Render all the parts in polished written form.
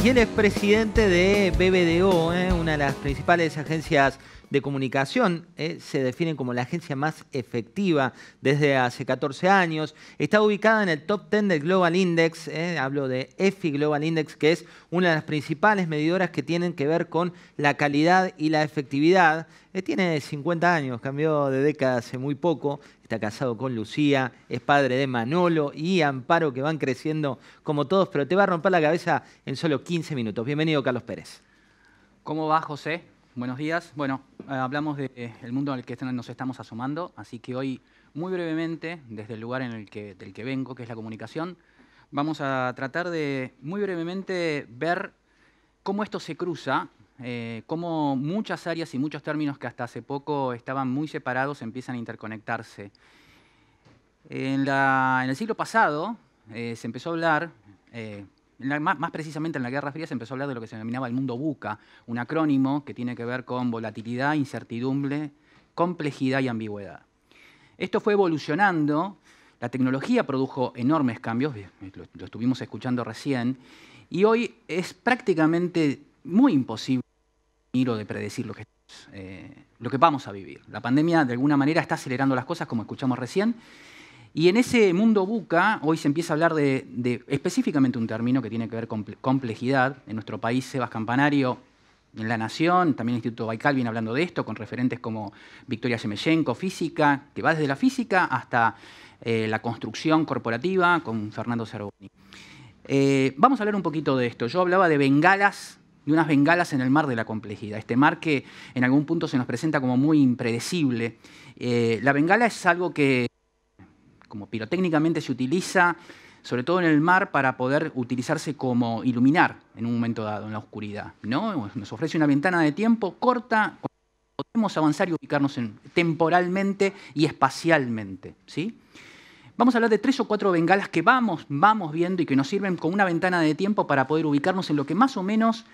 Y él es presidente de BBDO, una de las principales agencias de comunicación. Se define como la agencia más efectiva desde hace 14 años. Está ubicada en el top 10 del Global Index. Hablo de EFI Global Index, que es una de las principales medidoras que tienen que ver con la calidad y la efectividad. Tiene 50 años, cambió de década hace muy poco. Está casado con Lucía, es padre de Manolo y Amparo, que van creciendo como todos, pero te va a romper la cabeza en solo 15 minutos. Bienvenido, Carlos Pérez. ¿Cómo va, José? Buenos días. Bueno, hablamos del mundo al que nos estamos asomando, así que hoy, muy brevemente, desde el lugar del que vengo, que es la comunicación, vamos a tratar de, muy brevemente, ver cómo esto se cruza, cómo muchas áreas y muchos términos que hasta hace poco estaban muy separados empiezan a interconectarse. En el siglo pasado se empezó a hablar, más precisamente en la Guerra Fría, se empezó a hablar de lo que se denominaba el mundo VUCA, un acrónimo que tiene que ver con volatilidad, incertidumbre, complejidad y ambigüedad. Esto fue evolucionando, la tecnología produjo enormes cambios, lo estuvimos escuchando recién, y hoy es prácticamente muy imposible de predecir lo que vamos a vivir. La pandemia, de alguna manera, está acelerando las cosas, como escuchamos recién. Y en ese mundo VUCA, hoy se empieza a hablar de específicamente un término que tiene que ver con complejidad. En nuestro país, Sebas Campanario, en La Nación, también el Instituto Baikal viene hablando de esto, con referentes como Victoria Yemellenko, física, que va desde la física hasta la construcción corporativa, con Fernando Cervoni. Vamos a hablar un poquito de esto. Yo hablaba de bengalas, de unas bengalas en el mar de la complejidad. Este mar que en algún punto se nos presenta como muy impredecible. La bengala es algo que, como pirotécnicamente, se utiliza, sobre todo en el mar, para poder utilizarse como iluminar en un momento dado, en la oscuridad, ¿no? Nos ofrece una ventana de tiempo corta, podemos avanzar y ubicarnos temporalmente y espacialmente, ¿sí? Vamos a hablar de 3 o 4 bengalas que vamos viendo y que nos sirven como una ventana de tiempo para poder ubicarnos en lo que más o menos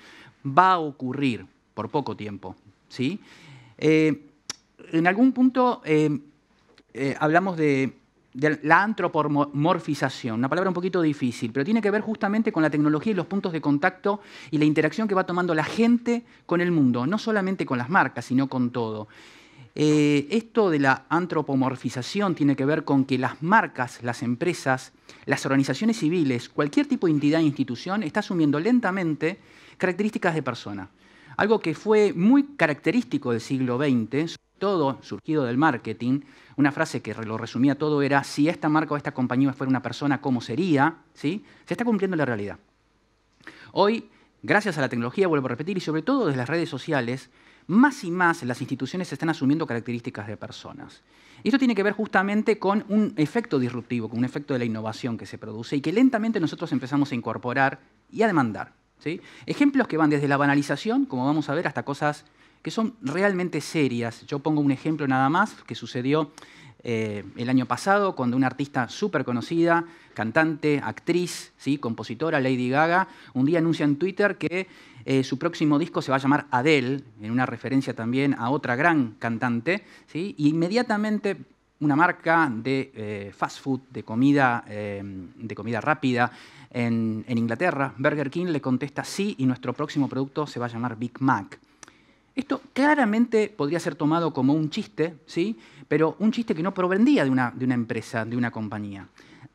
va a ocurrir por poco tiempo, ¿sí? En algún punto hablamos de la antropomorfización, una palabra un poquito difícil, pero tiene que ver justamente con la tecnología y los puntos de contacto y la interacción que va tomando la gente con el mundo, no solamente con las marcas, sino con todo. Esto de la antropomorfización tiene que ver con que las marcas, las empresas, las organizaciones civiles, cualquier tipo de entidad e institución está asumiendo lentamente características de persona. Algo que fue muy característico del siglo XX, sobre todo surgido del marketing. Una frase que lo resumía todo era: si esta marca o esta compañía fuera una persona, ¿cómo sería? ¿Sí? Se está cumpliendo la realidad. Hoy, gracias a la tecnología, vuelvo a repetir, y sobre todo desde las redes sociales, más y más las instituciones están asumiendo características de personas. Y esto tiene que ver justamente con un efecto disruptivo, con un efecto de la innovación que se produce y que lentamente nosotros empezamos a incorporar y a demandar, ¿sí? Ejemplos que van desde la banalización, como vamos a ver, hasta cosas que son realmente serias. Yo pongo un ejemplo nada más que sucedió el año pasado, cuando una artista súper conocida, cantante, actriz, ¿sí?, compositora, Lady Gaga, un día anuncia en Twitter que su próximo disco se va a llamar Adele, en una referencia también a otra gran cantante, ¿sí? Y inmediatamente una marca de fast food, de comida rápida en Inglaterra, Burger King, le contesta sí, y nuestro próximo producto se va a llamar Big Mac. Esto claramente podría ser tomado como un chiste, ¿sí?, pero un chiste que no provendría de una empresa, de una compañía.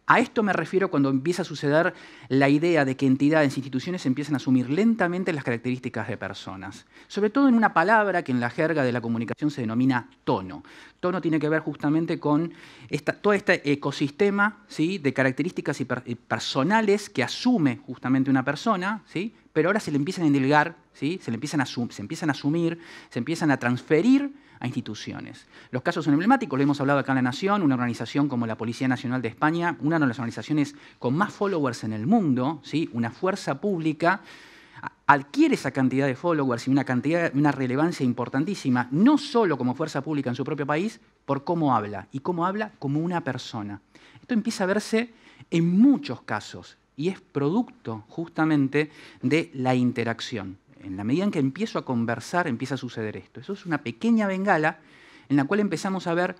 A esto me refiero cuando empieza a suceder la idea de que entidades, instituciones empiezan a asumir lentamente las características de personas. Sobre todo en una palabra que en la jerga de la comunicación se denomina tono. Tono tiene que ver justamente con todo este ecosistema, ¿sí?, de características personales que asume justamente una persona, ¿sí?, pero ahora se le empiezan a indilgar, ¿sí?, se empiezan a asumir, se empiezan a transferir a instituciones. Los casos son emblemáticos, lo hemos hablado acá en La Nación, una organización como la Policía Nacional de España, una de las organizaciones con más followers en el mundo, ¿sí?, una fuerza pública, adquiere esa cantidad de followers y una relevancia importantísima, no solo como fuerza pública en su propio país, por cómo habla, y cómo habla como una persona. Esto empieza a verse en muchos casos y es producto justamente de la interacción. En la medida en que empiezo a conversar, empieza a suceder esto. Eso es una pequeña bengala en la cual empezamos a ver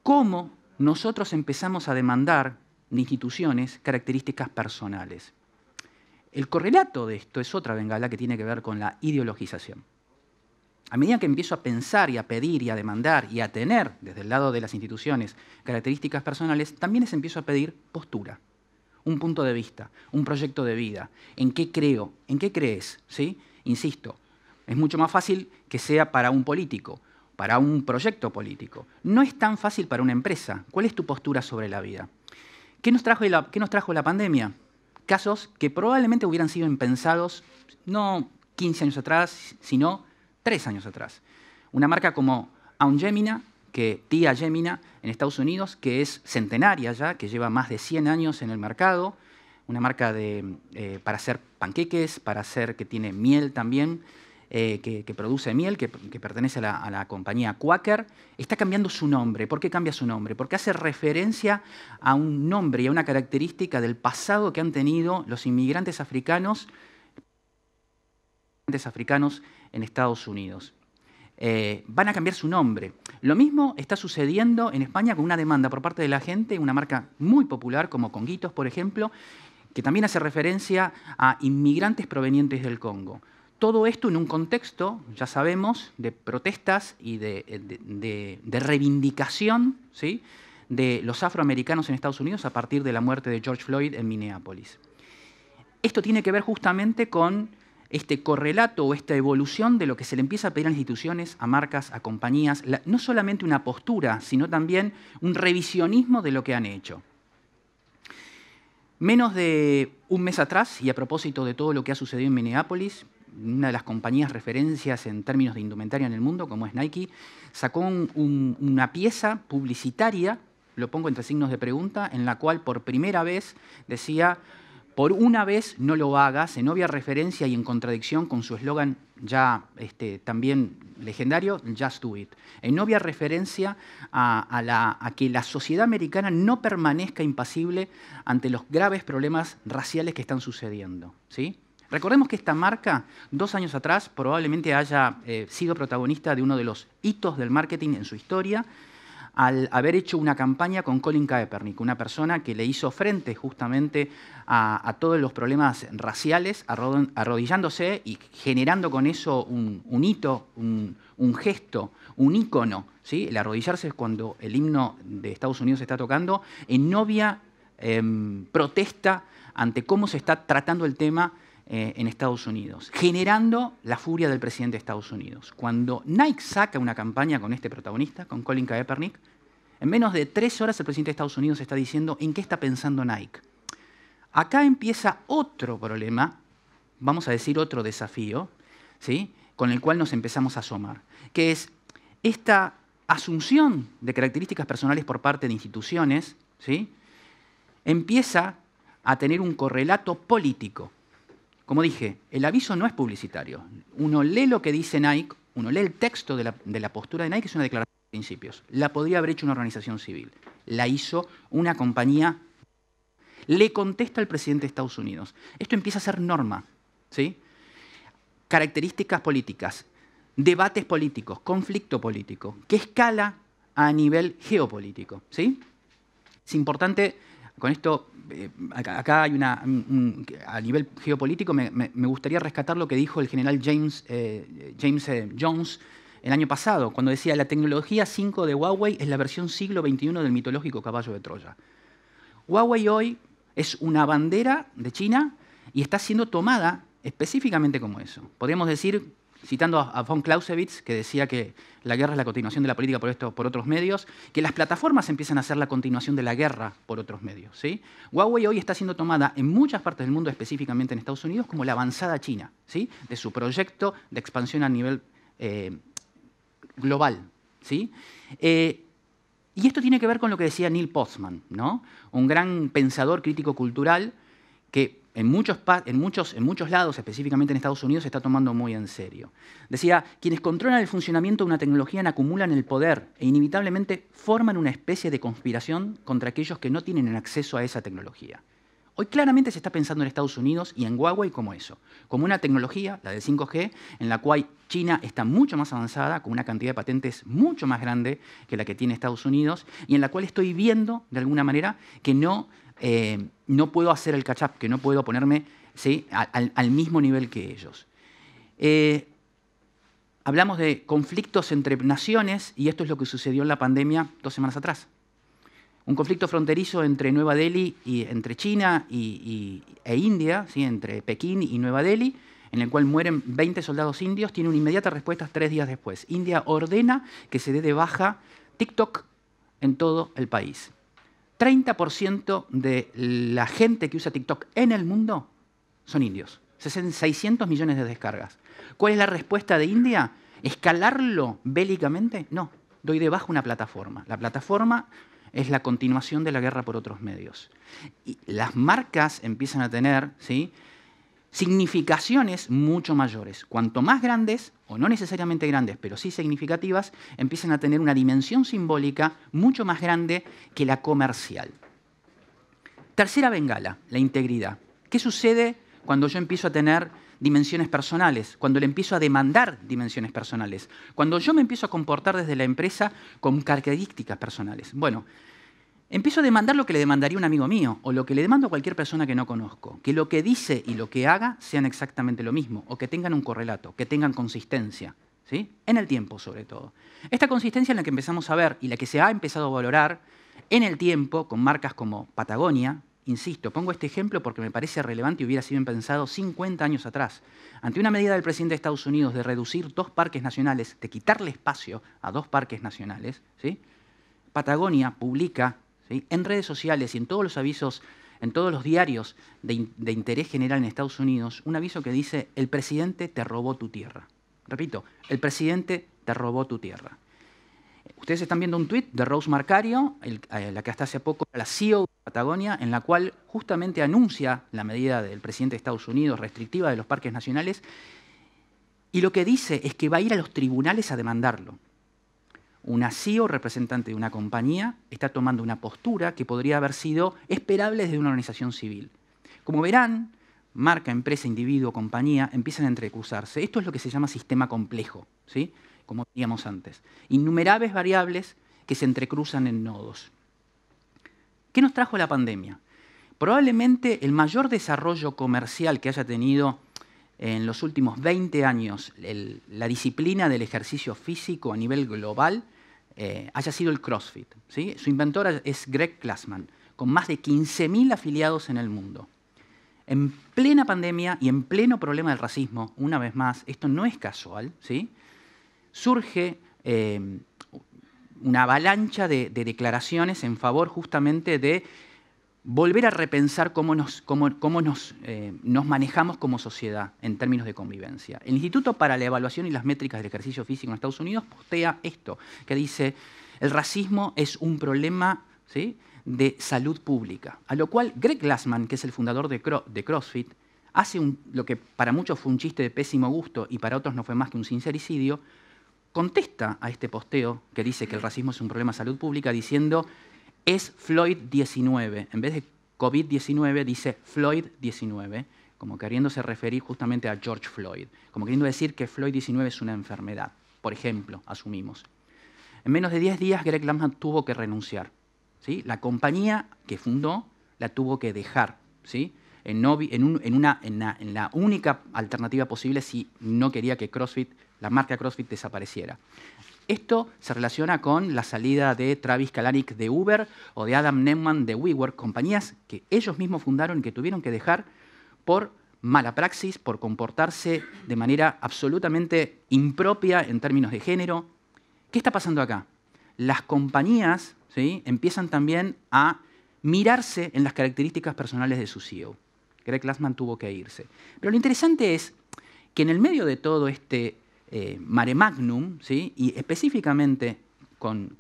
cómo nosotros empezamos a demandar de instituciones características personales. El correlato de esto es otra bengala que tiene que ver con la ideologización. A medida que empiezo a pensar y a pedir y a demandar y a tener, desde el lado de las instituciones, características personales, también les empiezo a pedir postura, un punto de vista, un proyecto de vida. ¿En qué creo? ¿En qué crees? ¿Sí? Insisto, es mucho más fácil que sea para un político, para un proyecto político. No es tan fácil para una empresa. ¿Cuál es tu postura sobre la vida? ¿Qué nos trajo la pandemia? Casos que probablemente hubieran sido impensados no 15 años atrás, sino 3 años atrás. Una marca como Aunt Jemima, Tia Jemima en Estados Unidos, que es centenaria ya, que lleva más de 100 años en el mercado, una marca para hacer panqueques, que tiene miel también, que produce miel, que pertenece a la compañía Quaker, está cambiando su nombre. ¿Por qué cambia su nombre? Porque hace referencia a un nombre y a una característica del pasado que han tenido los inmigrantes africanos en Estados Unidos. Van a cambiar su nombre. Lo mismo está sucediendo en España con una demanda por parte de la gente, una marca muy popular como Conguitos, por ejemplo, que también hace referencia a inmigrantes provenientes del Congo. Todo esto en un contexto, ya sabemos, de protestas y de reivindicación, ¿sí?, de los afroamericanos en Estados Unidos a partir de la muerte de George Floyd en Minneapolis. Esto tiene que ver justamente con este correlato o esta evolución de lo que se le empieza a pedir a las instituciones, a marcas, a compañías, no solamente una postura, sino también un revisionismo de lo que han hecho. Menos de un mes atrás, y a propósito de todo lo que ha sucedido en Minneapolis, una de las compañías referencias en términos de indumentaria en el mundo, como es Nike, sacó una pieza publicitaria, lo pongo entre signos de pregunta, en la cual por primera vez decía: por una vez no lo hagas, en obvia referencia y en contradicción con su eslogan ya también legendario, Just Do It. En obvia referencia a que la sociedad americana no permanezca impasible ante los graves problemas raciales que están sucediendo, ¿sí? Recordemos que esta marca, 2 años atrás, probablemente haya sido protagonista de uno de los hitos del marketing en su historia, al haber hecho una campaña con Colin Kaepernick, una persona que le hizo frente justamente a todos los problemas raciales, arrodillándose y generando con eso un hito, un gesto, un ícono, ¿sí? El arrodillarse es cuando el himno de Estados Unidos se está tocando, en obvia protesta ante cómo se está tratando el tema en Estados Unidos, generando la furia del presidente de Estados Unidos. Cuando Nike saca una campaña con este protagonista, con Colin Kaepernick, en menos de 3 horas el presidente de Estados Unidos está diciendo en qué está pensando Nike. Acá empieza otro problema, vamos a decir otro desafío, ¿sí?, con el cual nos empezamos a asomar, que es esta asunción de características personales por parte de instituciones, ¿sí?, empieza a tener un correlato político. Como dije, el aviso no es publicitario. Uno lee lo que dice Nike, uno lee el texto de la postura de Nike, es una declaración de principios. La podría haber hecho una organización civil. La hizo una compañía. Le contesta al presidente de Estados Unidos. Esto empieza a ser norma, ¿sí? Características políticas, debates políticos, conflicto político, que escala a nivel geopolítico, ¿sí? Es importante. Con esto, acá hay a nivel geopolítico, me gustaría rescatar lo que dijo el general James Jones el año pasado, cuando decía: la tecnología 5 de Huawei es la versión siglo XXI del mitológico caballo de Troya. Huawei hoy es una bandera de China y está siendo tomada específicamente como eso. Podríamos decir, citando a von Clausewitz, que decía que la guerra es la continuación de la política por otros medios, que las plataformas empiezan a ser la continuación de la guerra por otros medios, ¿sí? Huawei hoy está siendo tomada en muchas partes del mundo, específicamente en Estados Unidos, como la avanzada china, ¿sí?, de su proyecto de expansión a nivel global, ¿sí? Y esto tiene que ver con lo que decía Neil Postman, ¿no?, un gran pensador crítico cultural que en muchos lados, específicamente en Estados Unidos, se está tomando muy en serio. Decía: quienes controlan el funcionamiento de una tecnología acumulan el poder e inevitablemente forman una especie de conspiración contra aquellos que no tienen acceso a esa tecnología. Hoy claramente se está pensando en Estados Unidos y en Huawei como eso, como una tecnología, la del 5G, en la cual China está mucho más avanzada, con una cantidad de patentes mucho más grande que la que tiene Estados Unidos, y en la cual estoy viendo, de alguna manera, que no puedo hacer el catch-up, que no puedo ponerme ¿sí? Al mismo nivel que ellos. Hablamos de conflictos entre naciones y esto es lo que sucedió en la pandemia 2 semanas atrás. Un conflicto fronterizo entre Nueva Delhi y entre China e India, ¿sí? Entre Pekín y Nueva Delhi, en el cual mueren 20 soldados indios, tiene una inmediata respuesta 3 días después. India ordena que se dé de baja TikTok en todo el país. 30% de la gente que usa TikTok en el mundo son indios. 600 millones de descargas. ¿Cuál es la respuesta de India? ¿Escalarlo bélicamente? No, doy de baja una plataforma. La plataforma es la continuación de la guerra por otros medios. Y las marcas empiezan a tener, ¿sí?, significaciones mucho mayores. Cuanto más grandes, o no necesariamente grandes, pero sí significativas, empiezan a tener una dimensión simbólica mucho más grande que la comercial. Tercera bengala, la integridad. ¿Qué sucede cuando yo empiezo a tener dimensiones personales? Cuando le empiezo a demandar dimensiones personales. Cuando yo me empiezo a comportar desde la empresa con características personales. Bueno, empiezo a demandar lo que le demandaría un amigo mío o lo que le demando a cualquier persona que no conozco. Que lo que dice y lo que haga sean exactamente lo mismo o que tengan un correlato, que tengan consistencia, ¿sí? En el tiempo, sobre todo. Esta consistencia es la que empezamos a ver y la que se ha empezado a valorar en el tiempo con marcas como Patagonia. Insisto, pongo este ejemplo porque me parece relevante y hubiera sido pensado 50 años atrás. Ante una medida del presidente de Estados Unidos de reducir 2 parques nacionales, de quitarle espacio a 2 parques nacionales, ¿sí?, Patagonia publica, ¿sí?, en redes sociales y en todos los avisos, en todos los diarios de interés general en Estados Unidos, un aviso que dice: el presidente te robó tu tierra. Repito, el presidente te robó tu tierra. Ustedes están viendo un tuit de Rose Marcario, la que hasta hace poco era la CEO de Patagonia, en la cual justamente anuncia la medida del presidente de Estados Unidos restrictiva de los parques nacionales, y lo que dice es que va a ir a los tribunales a demandarlo. Una CEO representante de una compañía está tomando una postura que podría haber sido esperable desde una organización civil. Como verán, marca, empresa, individuo, compañía empiezan a entrecruzarse. Esto es lo que se llama sistema complejo, ¿sí?, como veíamos antes. Innumerables variables que se entrecruzan en nodos. ¿Qué nos trajo la pandemia? Probablemente el mayor desarrollo comercial que haya tenido en los últimos 20 años la disciplina del ejercicio físico a nivel global haya sido el CrossFit, ¿sí? Su inventor es Greg Glassman, con más de 15.000 afiliados en el mundo. En plena pandemia y en pleno problema del racismo, una vez más, esto no es casual, ¿sí?, surge una avalancha de declaraciones en favor justamente de volver a repensar cómo nos manejamos como sociedad en términos de convivencia. El Instituto para la Evaluación y las Métricas del Ejercicio Físico en Estados Unidos postea esto, que dice: el racismo es un problema, ¿sí?, de salud pública. A lo cual Greg Glassman, que es el fundador de CrossFit, hace lo que para muchos fue un chiste de pésimo gusto y para otros no fue más que un sincericidio, contesta a este posteo que dice que el racismo es un problema de salud pública diciendo: es Floyd-19. En vez de COVID-19 dice Floyd-19, como queriéndose referir justamente a George Floyd, como queriendo decir que Floyd-19 es una enfermedad, por ejemplo, asumimos. En menos de 10 días Greg Glassman tuvo que renunciar, ¿sí? La compañía que fundó la tuvo que dejar, ¿sí?, en la única alternativa posible si no quería que CrossFit, la marca CrossFit, desapareciera. Esto se relaciona con la salida de Travis Kalanick de Uber o de Adam Neumann de WeWork, compañías que ellos mismos fundaron y que tuvieron que dejar por mala praxis, por comportarse de manera absolutamente impropia en términos de género. ¿Qué está pasando acá? Las compañías, ¿sí?, empiezan también a mirarse en las características personales de su CEO. Greg Glassman tuvo que irse. Pero lo interesante es que en el medio de todo este mare magnum, ¿sí?, y específicamente con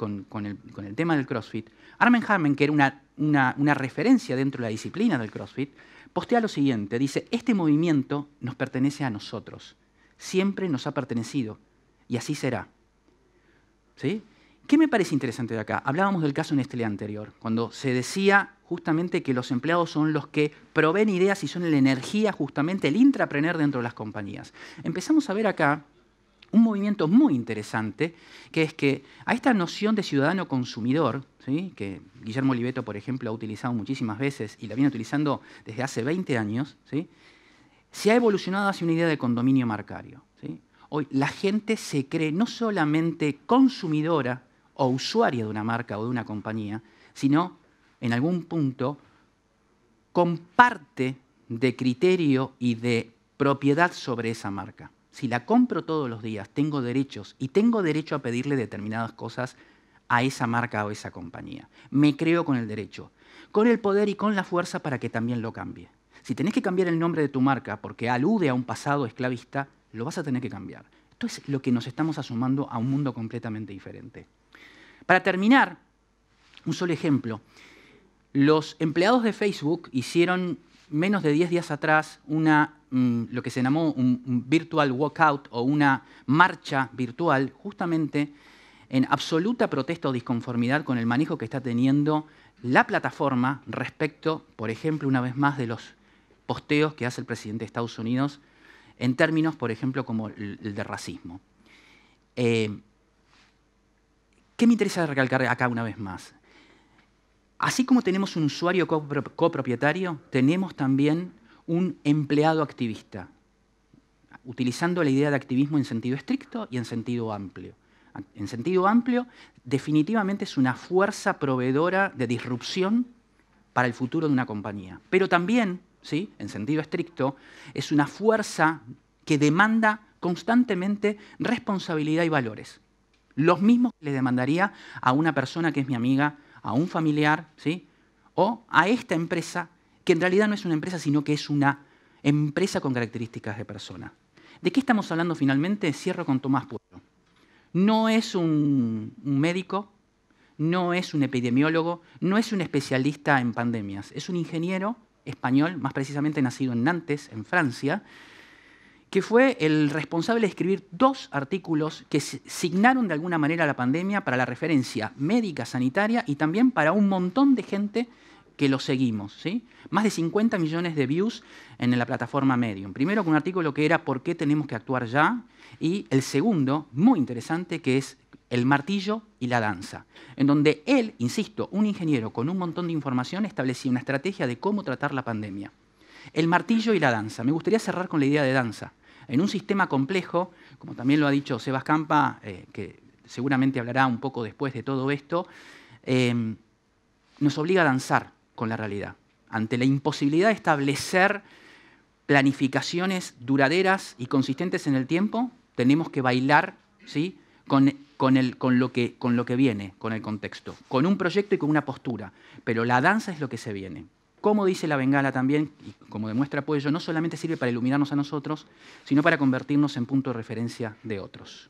el tema del CrossFit, Armand Hammer, que era una referencia dentro de la disciplina del CrossFit, postea lo siguiente, dice: este movimiento nos pertenece a nosotros, siempre nos ha pertenecido y así será. ¿Sí? ¿Qué me parece interesante de acá? Hablábamos del caso Nestlé anterior, cuando se decía justamente que los empleados son los que proveen ideas y son la energía, justamente el intrapreneur dentro de las compañías. Empezamos a ver acá un movimiento muy interesante, que es que a esta noción de ciudadano consumidor, ¿sí?, que Guillermo Oliveto, por ejemplo, ha utilizado muchísimas veces y la viene utilizando desde hace 20 años, ¿sí?, se ha evolucionado hacia una idea de condominio marcario, ¿sí? Hoy la gente se cree no solamente consumidora o usuaria de una marca o de una compañía, sino en algún punto comparte de criterio y de propiedad sobre esa marca. Si la compro todos los días, tengo derechos y tengo derecho a pedirle determinadas cosas a esa marca o esa compañía. Me creo con el derecho, con el poder y con la fuerza para que también lo cambie. Si tenés que cambiar el nombre de tu marca porque alude a un pasado esclavista, lo vas a tener que cambiar. Esto es lo que nos estamos asomando a un mundo completamente diferente. Para terminar, un solo ejemplo. Los empleados de Facebook hicieron menos de 10 días atrás lo que se llamó un virtual walkout o una marcha virtual, justamente en absoluta protesta o disconformidad con el manejo que está teniendo la plataforma respecto, por ejemplo, una vez más, de los posteos que hace el presidente de Estados Unidos en términos, por ejemplo, como el de racismo. ¿Qué me interesa recalcar acá una vez más? Así como tenemos un usuario copropietario, tenemos también un empleado activista, utilizando la idea de activismo en sentido estricto y en sentido amplio. En sentido amplio, definitivamente es una fuerza proveedora de disrupción para el futuro de una compañía. Pero también, ¿sí?, en sentido estricto, es una fuerza que demanda constantemente responsabilidad y valores. Los mismos que le demandaría a una persona que es mi amiga, a un familiar, ¿sí?, o a esta empresa, que en realidad no es una empresa, sino que es una empresa con características de persona. ¿De qué estamos hablando finalmente? Cierro con Tomás Puello. No es un médico, no es un epidemiólogo, no es un especialista en pandemias. Es un ingeniero español, más precisamente nacido en Nantes, en Francia, que fue el responsable de escribir 2 artículos que signaron de alguna manera la pandemia para la referencia médica, sanitaria y también para un montón de gente que lo seguimos, ¿sí? Más de 50 millones de views en la plataforma Medium. Primero con un artículo que era ¿por qué tenemos que actuar ya? Y el segundo, muy interesante, que es el martillo y la danza, en donde él, insisto, un ingeniero con un montón de información, establecía una estrategia de cómo tratar la pandemia. El martillo y la danza. Me gustaría cerrar con la idea de danza. En un sistema complejo, como también lo ha dicho Sebas Campa, que seguramente hablará un poco después de todo esto, nos obliga a danzar con la realidad. Ante la imposibilidad de establecer planificaciones duraderas y consistentes en el tiempo, tenemos que bailar, ¿sí?, con lo que viene, con el contexto, con un proyecto y con una postura. Pero la danza es lo que se viene. Como dice la Bengala también, y como demuestra Puello, no solamente sirve para iluminarnos a nosotros, sino para convertirnos en punto de referencia de otros.